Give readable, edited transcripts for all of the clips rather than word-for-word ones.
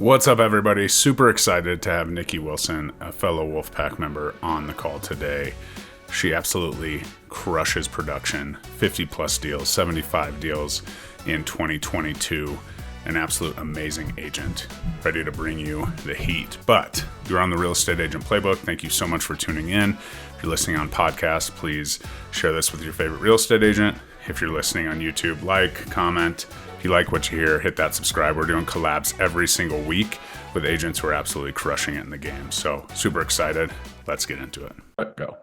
What's up, everybody? Super excited to have Nikki Wilson, a fellow Wolfpack member, on the call today. She absolutely crushes production, 50 plus deals, 75 deals in 2022. An absolute amazing agent, ready to bring you the heat. But you're on the Real Estate Agent Playbook. Thank you so much for tuning in. If you're listening on podcast, please share this with your favorite real estate agent. If you're listening on YouTube, like, comment. If you like what you hear, hit that subscribe. We're doing collabs every single week with agents who are absolutely crushing it in the game. So super excited. Let's get into it. Let's go.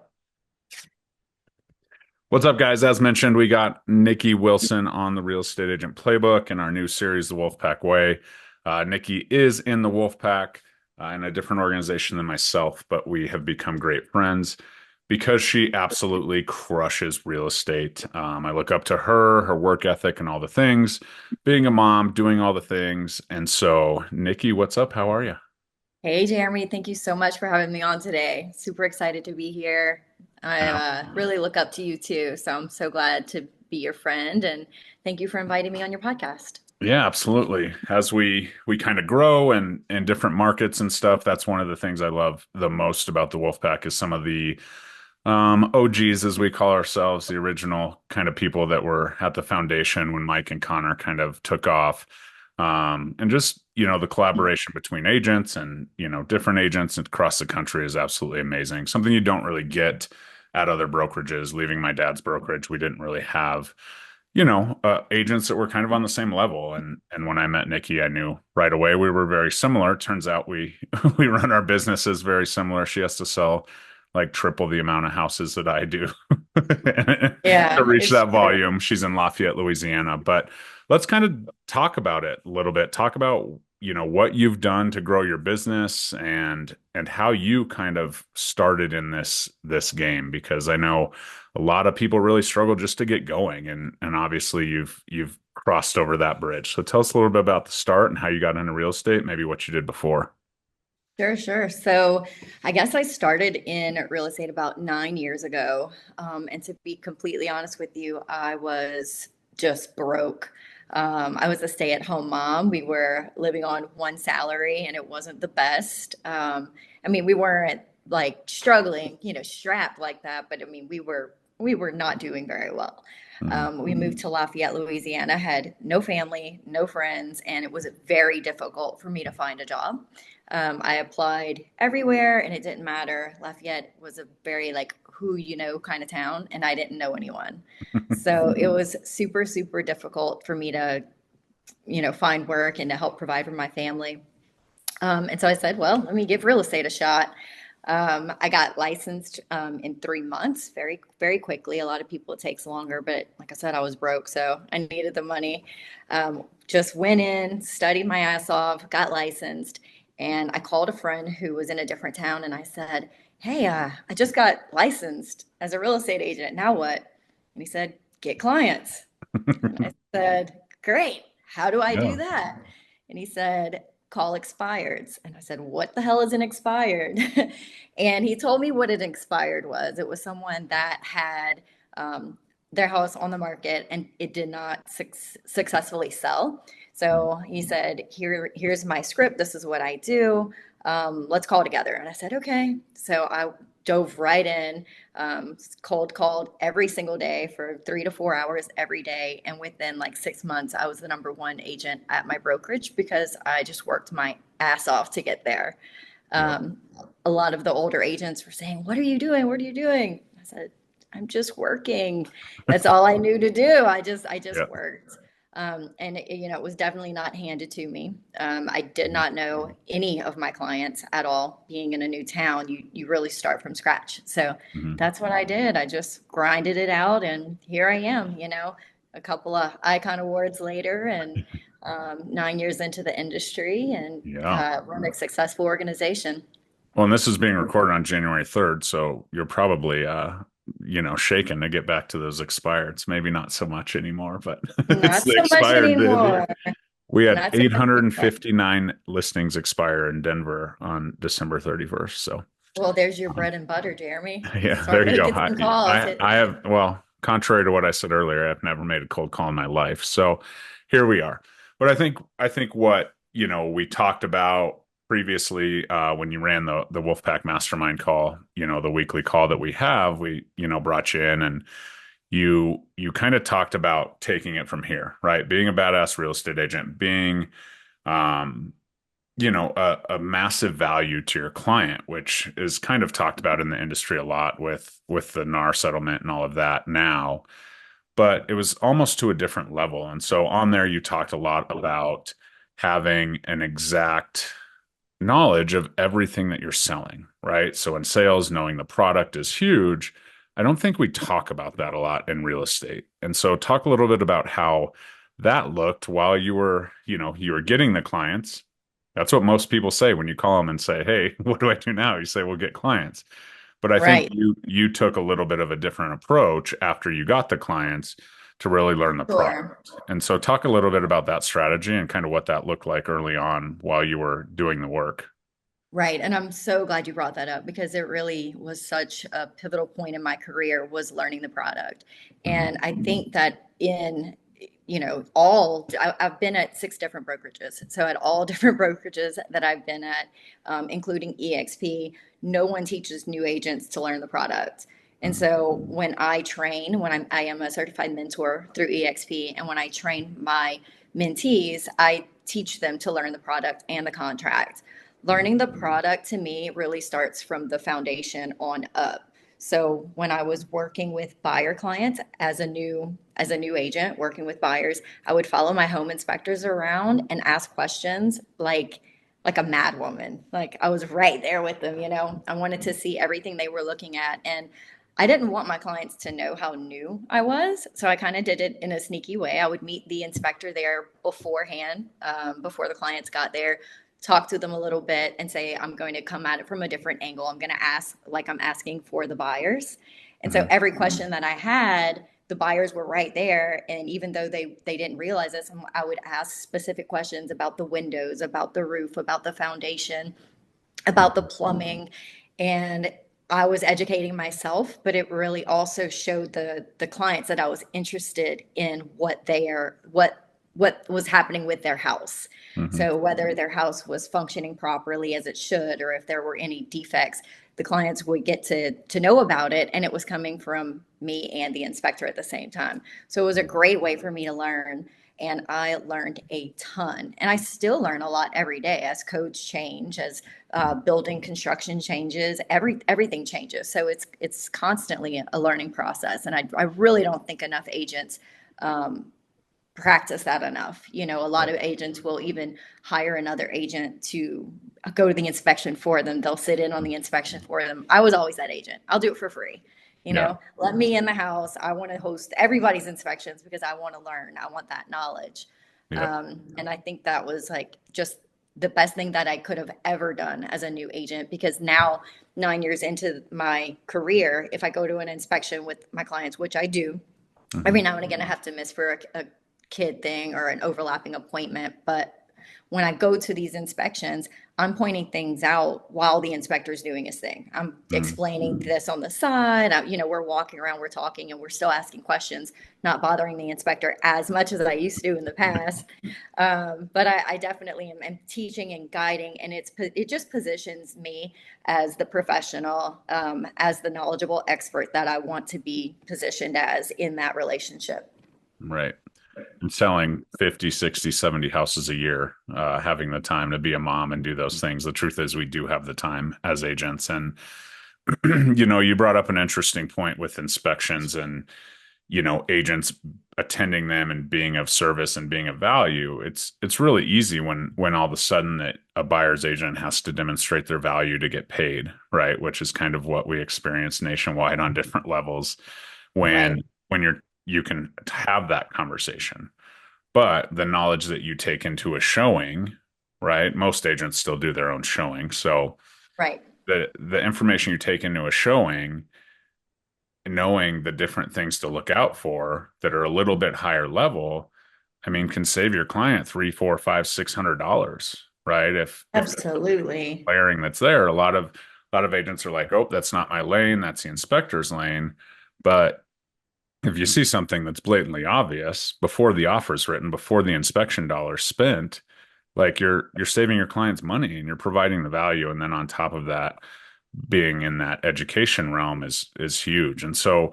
What's up, guys? As mentioned, we got Nikki Wilson on the Real Estate Agent Playbook in our new series, The Wolfpack Way. Nikki is in the Wolfpack in a different organization than myself, but we have become great friends because she absolutely crushes real estate. I look up to her work ethic and all the things, being a mom, doing all the things. And so, Nikki, what's up? How are you? Hey, Jeremy, thank you so much for having me on today. Super excited to be here. I really look up to you too, so I'm so glad to be your friend, and thank you for inviting me on your podcast. Yeah, absolutely. As we kind of grow and in different markets and stuff, that's one of the things I love the most about the Wolfpack is some of the OGs, as we call ourselves, the original kind of people that were at the foundation when Mike and Connor kind of took off. And just, the collaboration between agents and, different agents across the country is absolutely amazing. Something you don't really get at other brokerages. Leaving my dad's brokerage, we didn't really have agents that were kind of on the same level. And when I met Nikki, I knew right away we were very similar. Turns out we we run our businesses very similar. She has to sell like triple the amount of houses that I do to Yeah, reach it's that true. volume. She's in Lafayette, Louisiana. But let's kind of talk about it a little bit. Talk about, what you've done to grow your business and how you kind of started in this game, because I know a lot of people really struggle just to get going, and obviously you've crossed over that bridge. So tell us a little bit about the start and how you got into real estate, maybe what you did before. Sure, sure. So I guess I started in real estate about 9 years ago. And to be completely honest with you, I was just broke. I was a stay-at-home mom. We were living on one salary and it wasn't the best. We weren't like struggling, strapped like that, but we were not doing very well. Mhm. We moved to Lafayette, Louisiana, had no family, no friends, and it was very difficult for me to find a job. I applied everywhere and it didn't matter. Lafayette was a very like who you know kind of town, and I didn't know anyone. So it was super, super difficult for me to, find work and to help provide for my family. And so I said, well, let me give real estate a shot. I got licensed in 3 months, very, very quickly. A lot of people it takes longer, but like I said, I was broke, so I needed the money. Just went in, studied my ass off, got licensed, and I called a friend who was in a different town, and I said, "Hey, I just got licensed as a real estate agent. Now what?" And he said, "Get clients." And I said, "Great. How do I do Yeah. that?" And he said, "Call expireds." And I said, "What the hell is an expired?" And he told me what an expired was. It was someone that had their house on the market and it did not successfully sell. So he said, here's my script. This is what I do. Let's call together. And I said, okay. So I dove right in, cold called every single day for 3 to 4 hours every day. And within like 6 months, I was the number one agent at my brokerage because I just worked my ass off to get there. Yep. Um, a lot of the older agents were saying, "What are you doing? What are you doing?" I said, "I'm just working." That's all I knew to do. I just Yep. worked. And it was definitely not handed to me. I did not know any of my clients at all. Being in a new town, you really start from scratch. So Mhm. that's what I did. I just grinded it out, and here I am. A couple of icon awards later, and 9 years into the industry, and Yeah. run a successful organization. Well, and this is being recorded on January 3rd, so you're probably shaken to get back to those expireds. Maybe not so much anymore, but it's Not the so much expired bid. anymore. We had Not so much anymore. 859 listings expire in Denver on December 31st. So, Well, there's your um, bread and butter, Jeremy. yeah, there Start you go. making some calls. I have, well, contrary to what I said earlier, I've never made a cold call in my life. So here we are. But I think what we talked about previously when you ran the Wolfpack Mastermind call, the weekly call that we have, we, brought you in and you kind of talked about taking it from here, right? Being a badass real estate agent, being um, a massive value to your client, which is kind of talked about in the industry a lot with the NAR settlement and all of that now, but it was almost to a different level. And so on there, you talked a lot about having an exact knowledge of everything that you're selling, right? So in sales, knowing the product is huge. I don't think we talk about that a lot in real estate. And so talk a little bit about how that looked while you were getting the clients. That's what most people say when you call them and say, "Hey, what do I do now?" You say, "We'll get clients." But I think Right. you took a little bit of a different approach after you got the clients to really learn the Sure. product. And so talk a little bit about that strategy and kind of what that looked like early on while you were doing the work. Right. And I'm so glad you brought that up because it really was such a pivotal point in my career was learning the product. Mhm. And I think that I've been at six different brokerages. So at all different brokerages that I've been at, including EXP, no one teaches new agents to learn the product. And Mhm. so when I train, I am a certified mentor through EXP, and when I train my mentees, I teach them to learn the product and the contract. Learning the product to me really starts from the foundation on up. So when I was working with buyer clients as a new agent working with buyers, I would follow my home inspectors around and ask questions like a mad woman. Like I was right there with them. I wanted to see everything they were looking at, and I didn't want my clients to know how new I was. So I kind of did it in a sneaky way. I would meet the inspector there beforehand, before the clients got there, talk to them a little bit and say, I'm going to come at it from a different angle. I'm going to ask like I'm asking for the buyers. And so Mhm. every question that I had, the buyers were right there. And even though they didn't realize this, I would ask specific questions about the windows, about the roof, about the foundation, about the plumbing. And I was educating myself, but it really also showed the clients that I was interested in what was happening with their house. Mhm. So whether their house was functioning properly as it should, or if there were any defects, the clients would get to know about it, and it was coming from me and the inspector at the same time. So it was a great way for me to learn, and I learned a ton. And I still learn a lot every day as codes change, as building construction changes, everything changes. So it's constantly a learning process, and I really don't think enough agents um, practice that enough. A lot Right. of agents will even hire another agent to go to the inspection for them. They'll sit in on the inspection for them. I was always that agent. I'll do it for free. Yeah. Let me in the house. I want to host everybody's inspections because I want to learn. I want that knowledge. Yep. And I think that was like just the best thing that I could have ever done as a new agent, because now, 9 years into my career, if I go to an inspection with my clients, which I do, Mhm. every now and again I have to miss for a kid thing or an overlapping appointment. But when I go to these inspections, I'm pointing things out while the inspector's doing his thing. I'm Mhm. explaining this on the side. We're walking around, we're talking, and we're still asking questions, not bothering the inspector as much as I used to in the past. But I definitely am teaching and guiding, and it just positions me as the professional, as the knowledgeable expert that I want to be positioned as in that relationship. Right. And selling 50, 60, 70 houses a year, having the time to be a mom and do those things. The truth is we do have the time as agents. And, you brought up an interesting point with inspections and, agents attending them and being of service and being of value. It's really easy when all of a sudden that a buyer's agent has to demonstrate their value to get paid, right? Which is kind of what we experience nationwide on different levels when Right. you can have that conversation. But the knowledge that you take into a showing, right? Most agents still do their own showing. So Right. the information you take into a showing, knowing the different things to look out for that are a little bit higher level, I mean, can save your client three, four, five, $600, right? If the Absolutely. layering that's there, a lot of agents are like, oh, that's not my lane, that's the inspector's lane. But if you see something that's blatantly obvious before the offer's written, before the inspection dollar's spent, Like you're saving your clients money and you're providing the value. And then on top of that, being in that education realm is huge. And so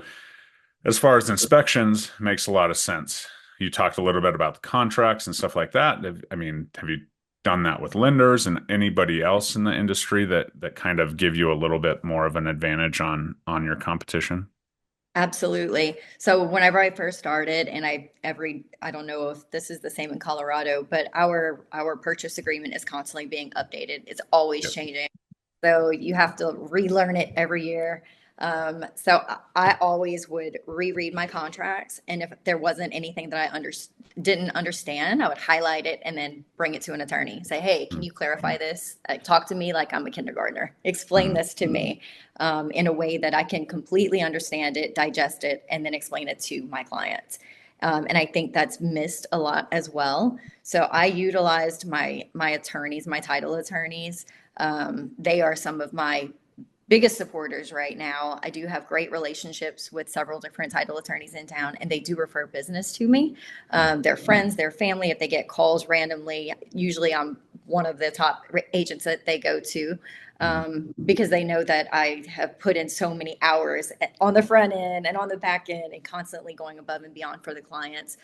as far as inspections, makes a lot of sense. You talked a little bit about the contracts and stuff like that. I mean, have you done that with lenders and anybody else in the industry that kind of give you a little bit more of an advantage on your competition? Absolutely. So whenever I first started, and I don't know if this is the same in Colorado, but our purchase agreement is constantly being updated. It's always Yep. changing. So you have to relearn it every year. So I always would reread my contracts, and if there wasn't anything that didn't understand, I would highlight it and then bring it to an attorney. Say, "Hey, can you clarify this? Talk to me like I'm a kindergartner. Explain Mhm. this to me in a way that I can completely understand it, digest it, and then explain it to my clients." And I think that's missed a lot as well. So I utilized my attorneys, my title attorneys. They are some of my biggest supporters right now. I do have great relationships with several different title attorneys in town, and they do refer business to me. Their friends, their family, if they get calls randomly, usually I'm one of the top agents that they go to Mhm. because they know that I have put in so many hours on the front end and on the back end and constantly going above and beyond for the clients.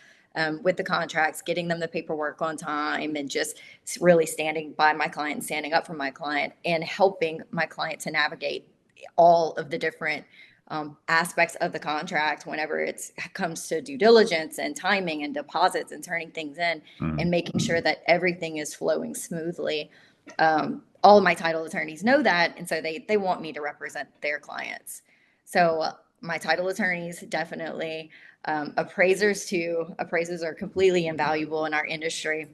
With the contracts, getting them the paperwork on time, and just really standing by my client and standing up for my client and helping my client to navigate all of the different aspects of the contract whenever it comes to due diligence and timing and deposits and turning things in Mhm. and making sure that everything is flowing smoothly. All of my title attorneys know that, and so they want me to represent their clients. So my title attorneys definitely, appraisers too. Appraisers are completely invaluable in our industry.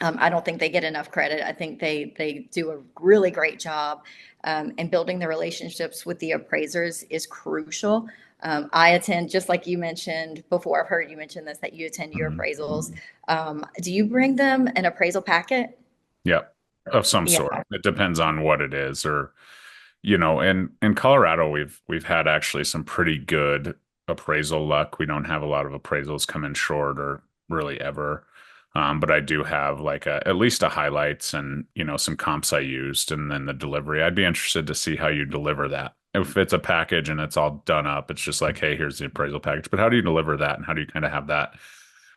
I don't think they get enough credit. I think they do a really great job, and building the relationships with the appraisers is crucial. I attend, just like you mentioned before. I've heard you mention this, that you attend your Mhm. appraisals. Do you bring them an appraisal packet? Yep. Of some Yeah. sort. It depends on what it is or in Colorado we've had actually some pretty good appraisal luck. We don't have a lot of appraisals come in short or really ever. But I do have like at least a highlights and some comps I used and then the delivery. I'd be interested to see how you deliver that. If it's a package and it's all done up, it's just like, hey, here's the appraisal package. But how do you deliver that? And how do you kind of have that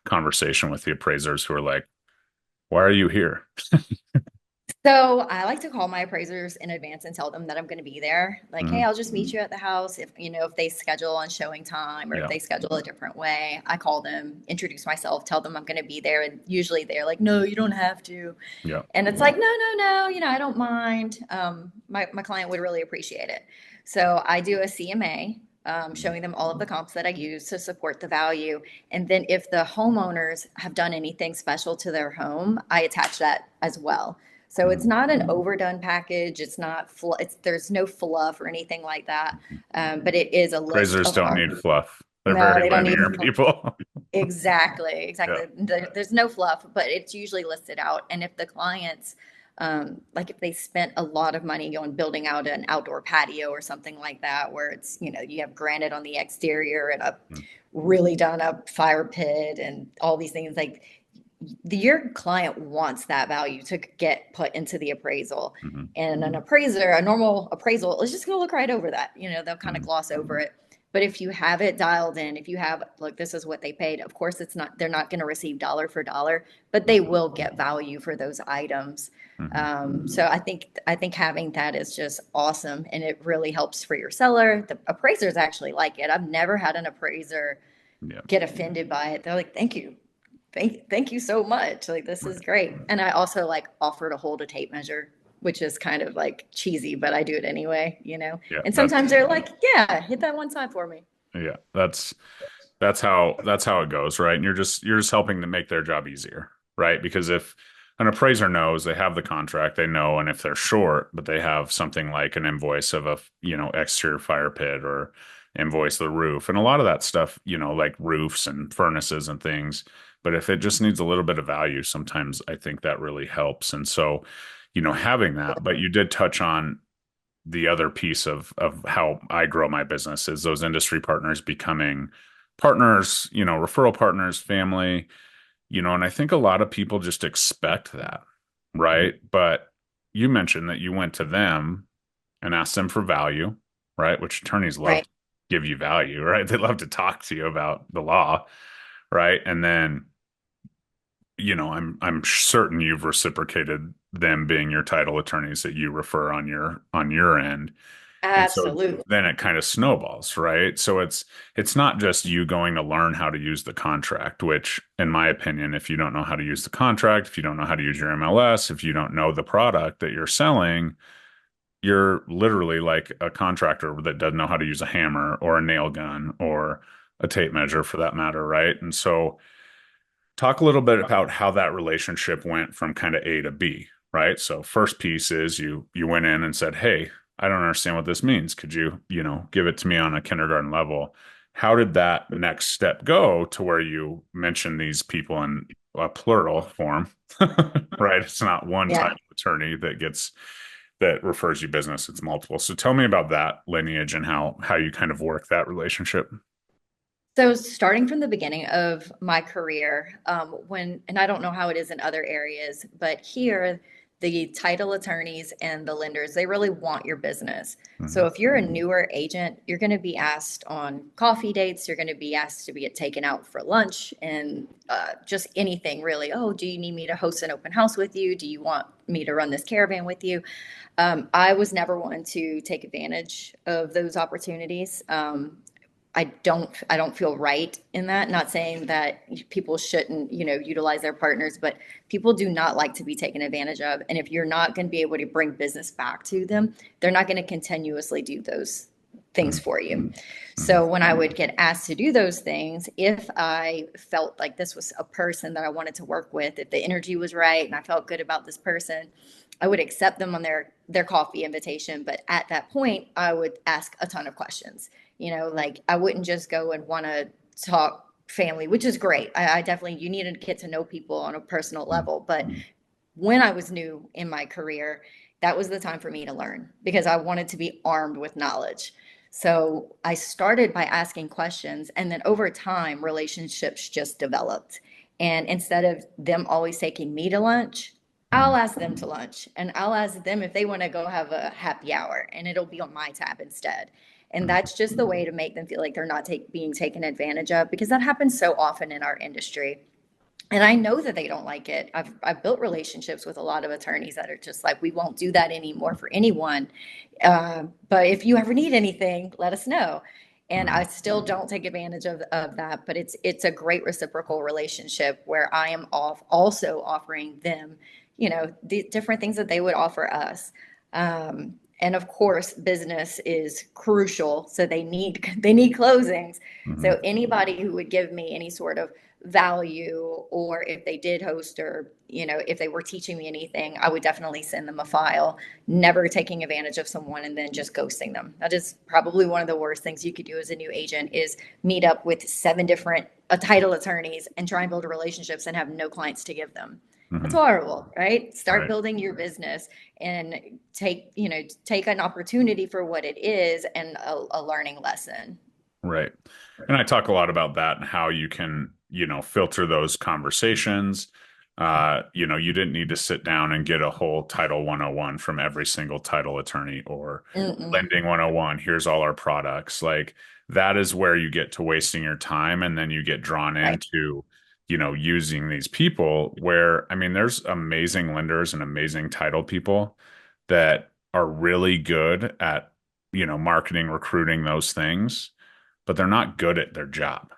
conversation with the appraisers who are like, why are you here? So I like to call my appraisers in advance and tell them that I'm going to be there. Like, hey, Mhm. I'll just meet you at the house. If they schedule on showing time or if Yeah. they schedule a different way, I call them, introduce myself, tell them I'm going to be there. And usually they're like, no, you don't have to. Yeah. And it's like, no, no, no, I don't mind. My client would really appreciate it. So I do a CMA, showing them all of the comps that I use to support the value. And then if the homeowners have done anything special to their home, I attach that as well. So it's Mhm. not an overdone package. It's not, there's no fluff or anything like that. But it is a list Appraisers of don't all. need fluff. They're No, very they don't need. linear people. Exactly, Yeah. exactly. There's no fluff, but it's usually listed out. And if the clients, like if they spent a lot of money on building out an outdoor patio or something like that, where it's, you have granite on the exterior and a really done up fire pit and all these things, like your client wants that value to get put into the appraisal. Mhm. And an appraiser, a normal appraisal, is just going to look right over that. They'll kind of Mhm. gloss over it. But if you have it dialed in, if you have, look, this is what they paid, of course, they're not going to receive dollar for dollar, but they will get value for those items. Mhm. So I think having that is just awesome, and it really helps for your seller. The appraisers actually like it. I've never had an appraiser Yeah. get offended by it. They're like, thank you. Thank you so much. Like, this is Right. great. And I also like offer to hold a tape measure, which is kind of like cheesy, but I do it anyway. Yeah. And sometimes they're like, yeah, hit that one side for me. Yeah. That's how it goes, right? And you're just helping to make their job easier, right? Because if an appraiser knows they have the contract, they know, and if they're short, but they have something like an invoice of a exterior fire pit or invoice the roof, and a lot of that stuff, like roofs and furnaces and things. But if it just needs a little bit of value, sometimes I think that really helps. And so, having that, but you did touch on the other piece of how I grow my business is those industry partners becoming partners, referral partners, family, and I think a lot of people just expect that. right? But you mentioned that you went to them and asked them for value, right? Which attorneys love Right. to give you value, right? They love to talk to you about the law, right? And then, I'm certain you've reciprocated them being your title attorneys that you refer on your end. And so Absolutely. then it kind of snowballs, right? So it's not just you going to learn how to use the contract, which in my opinion, if you don't know how to use the contract, if you don't know how to use your MLS, if you don't know the product that you're selling, you're literally like a contractor that doesn't know how to use a hammer or a nail gun or a tape measure for that matter, right? And so talk a little bit about how that relationship went from kind of A to B, right? So first piece is you went in and said, "Hey, I don't understand what this means. Could you give it to me on a kindergarten level?" How did that next step go to where you mention these people in a plural form, right? It's not one Yeah. title attorney that refers you business, it's multiple. So tell me about that lineage and how you kind of work that relationship. So starting from the beginning of my career, and I don't know how it is in other areas, but here, the title attorneys and the lenders, they really want your business. So Mhm. if you're a newer agent, you're going to be asked on coffee dates, you're going to be asked to be taken out for lunch and just anything really. Oh, do you need me to host an open house with you? Do you want me to run this caravan with you? I was never one to take advantage of those opportunities. I don't feel right in that. Not saying that people shouldn't, utilize their partners, but people do not like to be taken advantage of. And if you're not going to be able to bring business back to them, they're not going to continuously do those things Mhm. for you. Mhm. So when I would get asked to do those things, if I felt like this was a person that I wanted to work with, if the energy was right and I felt good about this person, I would accept them on their coffee invitation. But at that point, I would ask a ton of questions. Like I wouldn't just go and want to talk family, which is great. I definitely, you need to get to know people on a personal level. But when I was new in my career, that was the time for me to learn because I wanted to be armed with knowledge. So I started by asking questions, and then over time, relationships just developed. And instead of them always taking me to lunch, I'll Mhm. ask them to lunch and I'll ask them if they want to go have a happy hour, and it'll be on my tab instead. And Mhm. that's just the way to make them feel like they're not being taken advantage of, because that happens so often in our industry. And I know that they don't like it. I've built relationships with a lot of attorneys that are just like, we won't do that anymore for anyone. But if you ever need anything, let us know. And I Mhm. still don't take advantage of that, but it's a great reciprocal relationship where I am also offering them, the different things that they would offer us. And of course, business is crucial, so they need closings. Mhm. So anybody who would give me any sort of value, or if they did host, or if they were teaching me anything, I would definitely send them a file. Never taking advantage of someone and then just ghosting them. That is probably one of the worst things you could do as a new agent, is meet up with seven different title attorneys and try and build relationships and have no clients to give them. That's Mhm. horrible, right? Start Right. building your business and take an opportunity for what it is, and a learning lesson. Right. And I talk a lot about that and how you can, filter those conversations. You didn't need to sit down and get a whole Title 101 from every single title attorney or Mm-mm. lending 101. Here's all our products. Like that is where you get to wasting your time and then you get drawn Right. into, using these people where, I mean, there's amazing lenders and amazing title people that are really good at, marketing, recruiting those things, but they're not good at their job,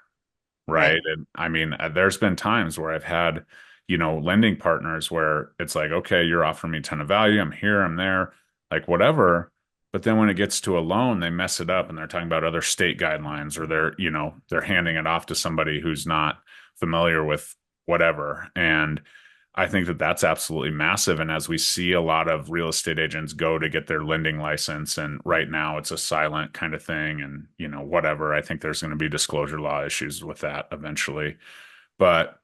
right? Right. And I mean, there's been times where I've had, lending partners where it's like, okay, you're offering me a ton of value. I'm here, I'm there, like whatever. But then when it gets to a loan, they mess it up and they're talking about other state guidelines, or they're handing it off to somebody who's not familiar with whatever. And I think that that's absolutely massive. And as we see a lot of real estate agents go to get their lending license, and right now it's a silent kind of thing, and whatever, I think there's going to be disclosure law issues with that eventually. But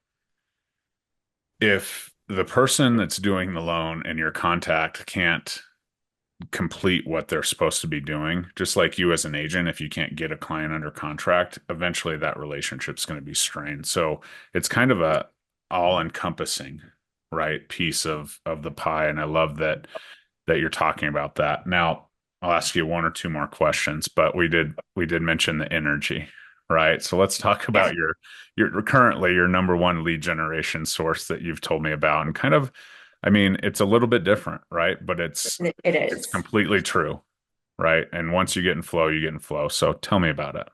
if the person that's doing the loan and your contact can't complete what they're supposed to be doing, just like you as an agent, if you can't get a client under contract, eventually that relationship's going to be strained. So it's kind of a all encompassing, right, piece of the pie. And I love that you're talking about that. Now, I'll ask you one or two more questions, but we did mention the energy, right? So let's talk Yeah, about your currently your number one lead generation source that you've told me about, and kind of, I mean, it's a little bit different, right? But it it's is. completely true, right? And once you get in flow, you get in flow. So tell me about it.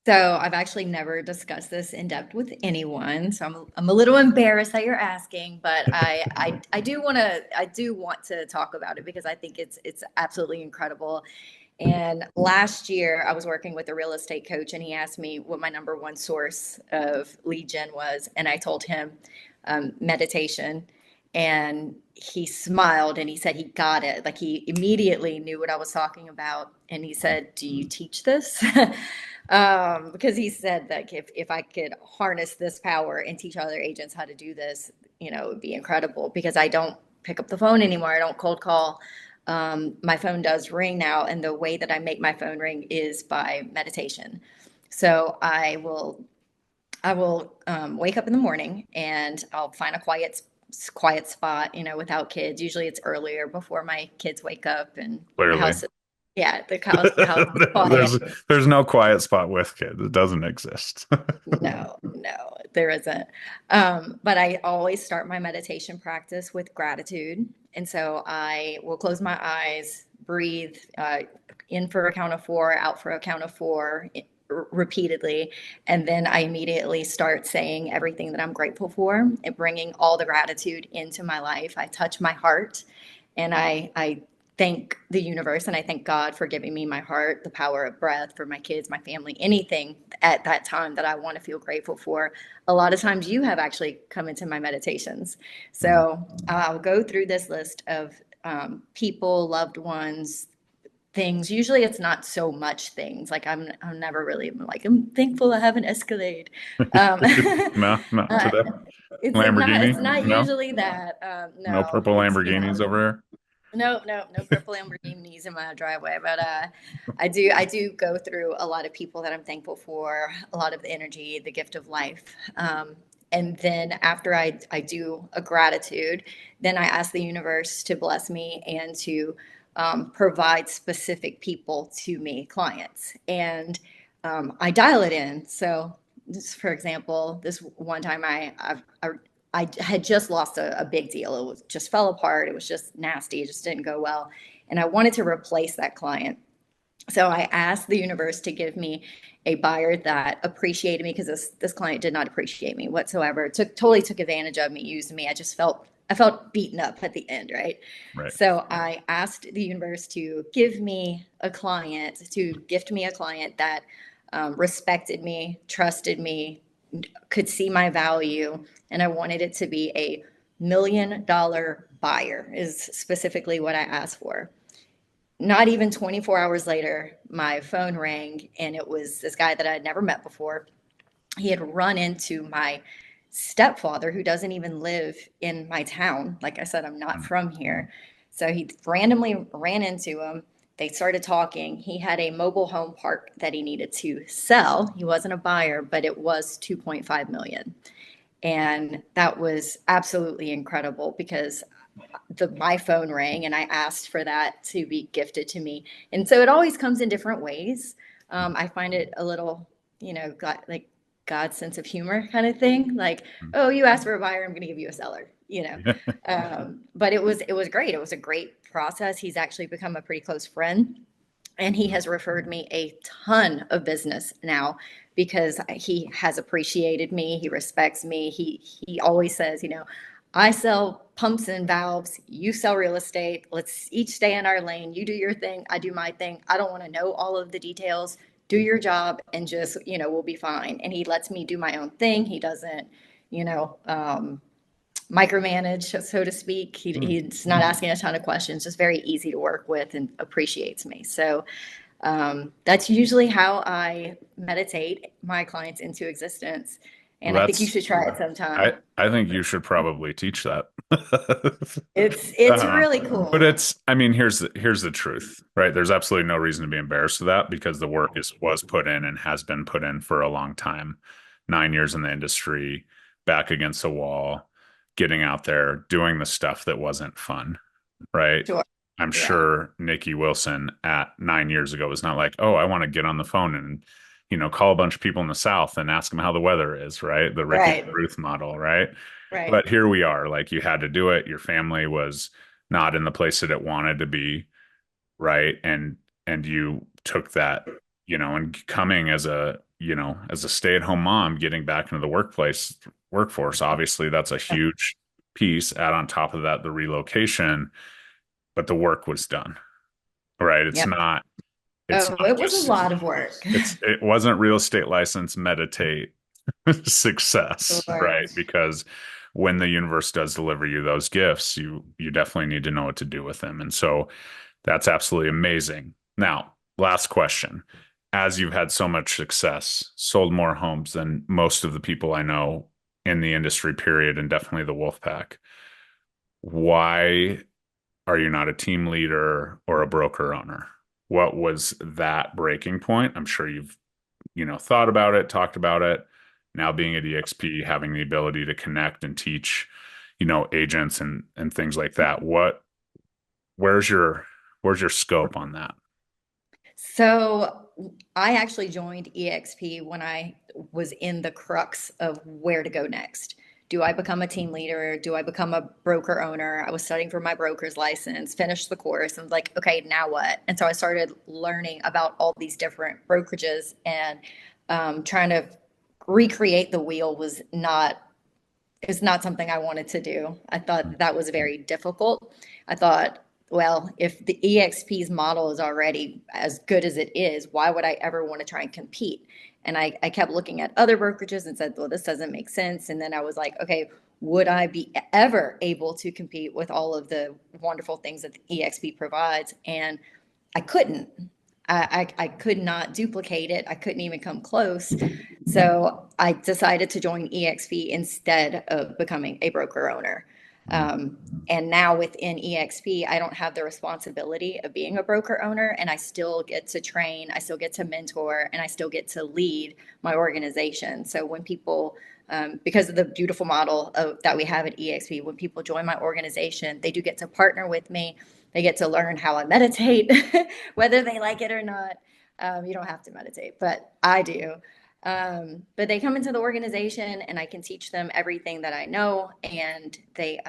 So I've actually never discussed this in depth with anyone. So I'm a little embarrassed that you're asking, but I do want to talk about it because I think it's absolutely incredible. And last year I was working with a real estate coach and he asked me what my number one source of lead gen was. And I told him meditation. And he smiled and he said he got it. Like he immediately knew what I was talking about. And he said, "Do you teach this?" Because he said that if I could harness this power and teach other agents how to do this, it would be incredible because I don't pick up the phone anymore. I don't cold call. My phone does ring now, and the way that I make my phone ring is by meditation. So I will wake up in the morning and I'll find a quiet spot, without kids. Usually it's earlier before my kids wake up and the Clearly. house, yeah, the house is quiet. There's no quiet spot with kids. It doesn't exist. No, no, there isn't. But I always start my meditation practice with gratitude. And so I will close my eyes, breathe in for a count of four, out for a count of four repeatedly. And then I immediately start saying everything that I'm grateful for and bringing all the gratitude into my life. I touch my heart and I thank the universe and I thank God for giving me my heart, the power of breath for my kids, my family, anything at that time that I want to feel grateful for. A lot of times you have actually come into my meditations. So I'll go through this list of people, loved ones, things. Usually it's not so much things. Like I'm never really like, I'm thankful I have an Escalade. Um, No, not uh, today. it's Lamborghini? not No, usually that. no No, purple it's Lamborghinis over here. no, no, no purple Lamborghinis in my driveway, but I do go through a lot of people that I'm thankful for, a lot of the energy, the gift of life. And then after I do a gratitude, then I ask the universe to bless me and to provide specific people to me, clients. And I dial it in. So, just for example, this one time I had just lost a big deal. It was just fell apart. It was just nasty. It just didn't go well. And I wanted to replace that client. So I asked the universe to give me a buyer that appreciated me because this client did not appreciate me whatsoever. Totally took advantage of me, used me. I felt beaten up at the end, right? Right. So I asked the universe to give me a client, to gift me a client that respected me, trusted me, could see my value, and I wanted it to be a $1 million buyer, is specifically what I asked for. Not even 24 hours later, my phone rang, and it was this guy that I had never met before. He had run into my stepfather, who doesn't even live in my town. Like I said, I'm not from here. So he randomly ran into him. They started talking. He had a mobile home park that he needed to sell. He wasn't a buyer, but it was 2.5 million. And that was absolutely incredible because my phone rang and I asked for that to be gifted to me. And so it always comes in different ways. I find it a little, like God's sense of humor kind of thing. Like, oh, you asked for a buyer, I'm going to give you a seller. But it was great. It was a great process. He's actually become a pretty close friend. And he has referred me a ton of business now because he has appreciated me. He respects me. He always says, I sell pumps and valves. You sell real estate. Let's each stay in our lane. You do your thing. I do my thing. I don't want to know all of the details. Do your job and just, we'll be fine. And he lets me do my own thing. He doesn't, you know, micromanage, so to speak. He's not asking a ton of questions, just very easy to work with and appreciates me. So that's usually how I meditate my clients into existence. Well, And I think you should try it sometime. I think you should probably teach that. It's Uh, really but cool. I mean, here's the truth, right? There's absolutely no reason to be embarrassed of that because the work was put in and has been put in for a long time. 9 years in the industry, back against the wall, getting out there, doing the stuff that wasn't fun, right? Sure. I'm Yeah. sure Nikki Wilson at 9 years ago was not like, oh, I want to get on the phone and, call a bunch of people in the South and ask them how the weather is, right? The Rick and Right. Ruth model, right? Right. But here we are. Like you had to do it. Your family was not in the place that it wanted to be, right? And you took that, and coming as a stay-at-home mom, getting back into the workforce, obviously that's a huge piece. Add on top of that the relocation, but the work was done, right? It's Yep. not it's Oh, not it was a just lot of work. it wasn't real estate license meditate success, Sure. right? Because when the universe does deliver you those gifts, you definitely need to know what to do with them. And so that's absolutely amazing. Now, last question. As you've had so much success, sold more homes than most of the people I know in the industry, period, and definitely the Wolfpack, why are you not a team leader or a broker owner? What was that breaking point? I'm sure you've, thought about it, talked about it. Now being at EXP, having the ability to connect and teach, agents and things like that. Where's your where's your scope on that? So I actually joined EXP when I was in the crux of where to go next. Do I become a team leader? Do I become a broker owner? I was studying for my broker's license, finished the course, and was like, okay, now what? And so I started learning about all these different brokerages and trying to recreate the wheel was not something I wanted to do. I thought that was very difficult. I thought, well, if the EXP's model is already as good as it is, why would I ever want to try and compete? And I kept looking at other brokerages and said, well, this doesn't make sense. And then I was like, okay, would I be ever able to compete with all of the wonderful things that the EXP provides? And I couldn't. I could not duplicate it. I couldn't even come close. So I decided to join EXP instead of becoming a broker owner. Mhm. And now within EXP, I don't have the responsibility of being a broker owner, and I still get to train, I still get to mentor, and I still get to lead my organization. So when people, because of the beautiful model that we have at EXP, when people join my organization, they do get to partner with me. They get to learn how I meditate, whether they like it or not. You don't have to meditate, but I do. But they come into the organization and I can teach them everything that I know. And they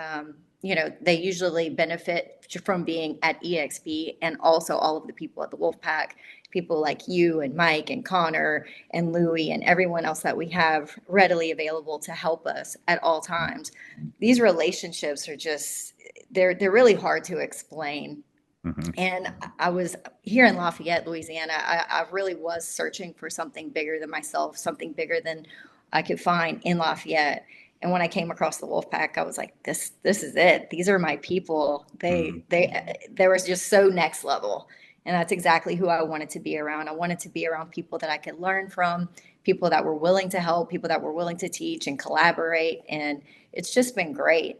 usually benefit from being at EXP and also all of the people at the Wolfpack, people like you and Mike and Connor and Louie and everyone else that we have readily available to help us at all times. These relationships are just, they're really hard to explain. Mhm. And I was here in Lafayette, Louisiana. I really was searching for something bigger than myself, something bigger than I could find in Lafayette. And when I came across the Wolfpack, I was like, this is it. These are my people. Mhm. They were just so next level. And that's exactly who I wanted to be around. I wanted to be around people that I could learn from, people that were willing to help, people that were willing to teach and collaborate. And it's just been great.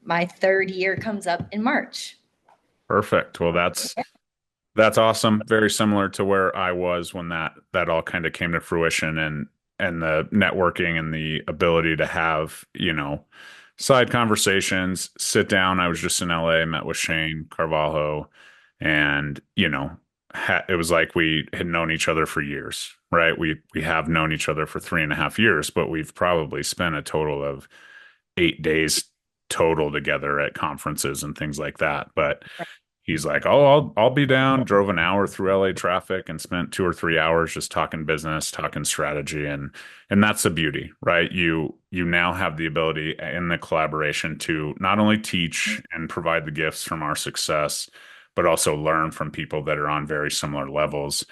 My third year comes up in March. Perfect. Well, that's awesome. Very similar to where I was when that all kind of came to fruition and the networking and the ability to have, side conversations, sit down. I was just in LA, met with Shane Carvalho, and, it was like we had known each other for years, right? We have known each other for 3.5 years, but we've probably spent a total of 8 days total together at conferences and things like that. But he's like, "Oh, I'll be down." Drove an hour through LA traffic and spent 2 or 3 hours just talking business, talking strategy, and that's the beauty, right? You now have the ability in the collaboration to not only teach and provide the gifts from our success, but also learn from people that are on very similar levels.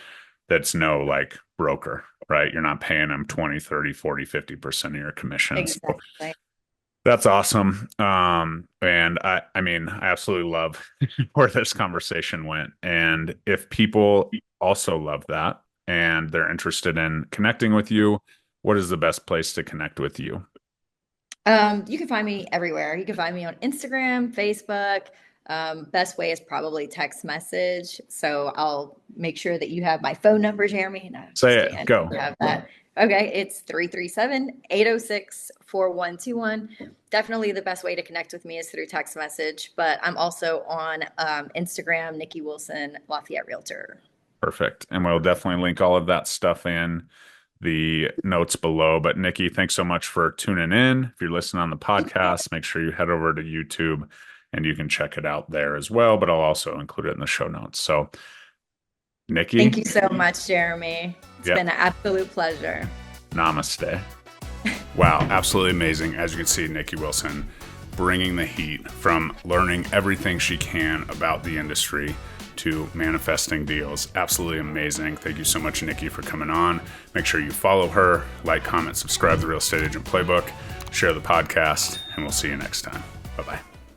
That's no like broker, right? You're not paying them 20, 30, 40, 50% of your commissions. Exactly. That's awesome. And I mean, I absolutely love where this conversation went. And if people also love that and they're interested in connecting with you, what is the best place to connect with you? You can find me everywhere. You can find me on Instagram, Facebook. Best way is probably text message. So I'll make sure that you have my phone number, Jeremy. No, Say just it, kidding. I go. don't have that. Okay, it's 337-806-4121. Definitely the best way to connect with me is through text message, but I'm also on Instagram, Nikki Wilson, Lafayette Realtor. Perfect. And we'll definitely link all of that stuff in the notes below. But Nikki, thanks so much for tuning in. If you're listening on the podcast, make sure you head over to YouTube and you can check it out there as well. But I'll also include it in the show notes. So, Thank Nikki, you so much, Jeremy. It's yep, been an absolute pleasure. namaste. Wow, absolutely amazing. As you can see, Nikki Wilson bringing the heat from learning everything she can about the industry to manifesting deals. Absolutely amazing. Thank you so much, Nikki, for coming on. Make sure you follow her, like, comment, subscribe to the Real Estate Agent Playbook, share the podcast, and we'll see you next time. Bye-bye.